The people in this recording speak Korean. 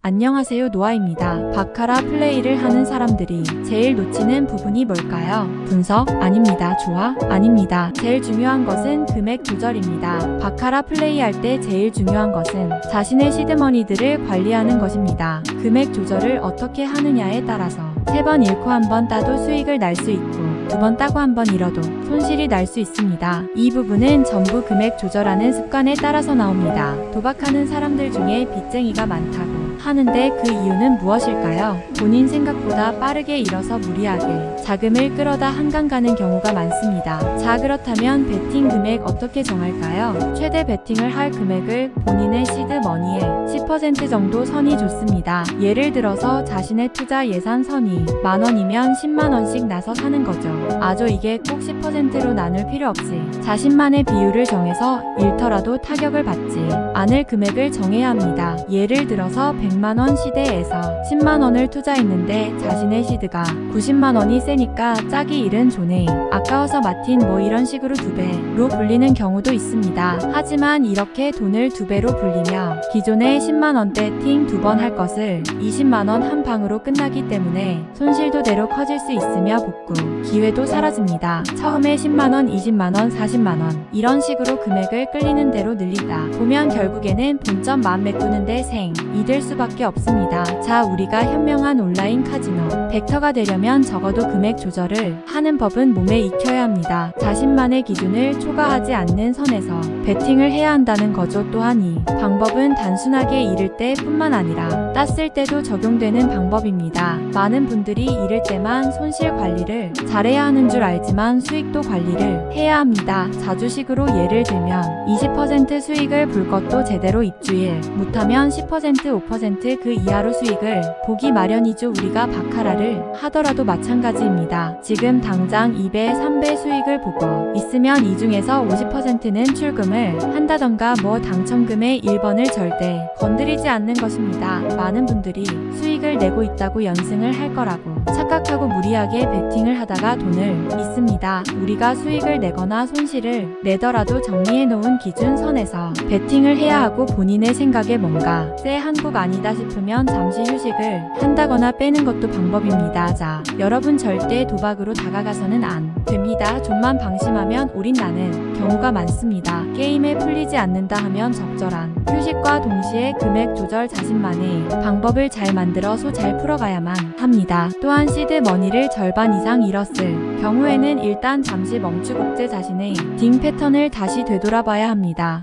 안녕하세요, 노아입니다. 바카라 플레이를 하는 사람들이 제일 놓치는 부분이 뭘까요? 분석? 아닙니다. 좋아? 아닙니다. 제일 중요한 것은 금액 조절입니다. 바카라 플레이할 때 제일 중요한 것은 자신의 시드머니들을 관리하는 것입니다. 금액 조절을 어떻게 하느냐에 따라서 3번 잃고 1번 따도 수익을 날 수 있고 2번 따고 1번 잃어도 손실이 날 수 있습니다. 이 부분은 전부 금액 조절하는 습관에 따라서 나옵니다. 도박하는 사람들 중에 빚쟁이가 많다고 하는데 그 이유는 무엇일까요? 본인 생각보다 빠르게 잃어서 무리하게 자금을 끌어다 한강 가는 경우가 많습니다. 자, 그렇다면 베팅 금액 어떻게 정할까요? 최대 베팅을 할 금액을 본인의 시드머니의 10% 정도 선이 좋습니다. 예를 들어서 자신의 투자 예산 선이 10,000원이면 100,000원씩 나서 사는 거죠. 아주 이게 꼭 10%로 나눌 필요 없이 자신만의 비율을 정해서 잃더라도 타격을 받지 않을 금액을 정해야 합니다. 예를 들어서 100만원 시대에서 10만원을 투자했는데 자신의 시드가 90만원이 세니까 짝이 잃은 존에 아까워서 마틴 뭐 이런 식으로 2배로 불리는 경우도 있습니다. 하지만 이렇게 돈을 2배로 불리며 기존에 10만원대 팅 2번 할 것을 20만원 한 방으로 끝나기 때문에 손실도 대로 커질 수 있으며 복구 기회도 사라집니다. 처음에 10만원, 20만원, 40만원 이런 식으로 금액을 끌리는 대로 늘리다 보면 결국에는 본점 만 메꾸는데 이들 수밖에 없습니다. 자, 우리가 현명한 온라인 카지노 벡터가 되려면 적어도 금액 조절을 하는 법은 몸에 익혀야 합니다. 자신만의 기준을 초과하지 않는 선에서 베팅을 해야 한다는 거죠. 또한 이 방법은 단순하게 잃을 때 뿐만 아니라 땄을 때도 적용되는 방법입니다. 많은 분들이 잃을 때만 손실 관리를 잘해야 하는 줄 알지만 수익도 관리를 해야 합니다. 자주식으로 예를 들면 20% 수익을 볼 것도 제대로 입주일 못하면 10% 5% 그 이하로 수익을 보기 마련이죠. 우리가 바카라를 하더라도 마찬가지입니다. 지금 당장 2배, 3배 수익을 보고 있으면 이 중에서 50%는 출금을 한다던가 뭐 당첨금의 1번을 절대 건드리지 않는 것입니다. 많은 분들이 수익을 내고 있다고 연승을 할 거라고 착각하고 무리하게 베팅을 하다가 돈을 잃습니다. 우리가 수익을 내거나 손실을 내더라도 정리해 놓은 기준 선에서 베팅을 해야 하고 본인의 생각에 뭔가 쎄 한국 아니다 싶으면 잠시 휴식을 한다거나 빼는 것도 방법입니다. 자, 여러분 절대 도박으로 다가가서는 안 됩니다. 좀만 방심하면 올인나는 경우가 많습니다. 게임에 풀리지 않는다 하면 적절한 휴식과 동시에 금액 조절 자신만의 방법을 잘 만들어서 잘 풀어가야만 합니다. 또한 시드머니를 절반 이상 잃었을 경우에는 일단 잠시 멈추고 자신의 딩 패턴을 다시 되돌아봐야 합니다.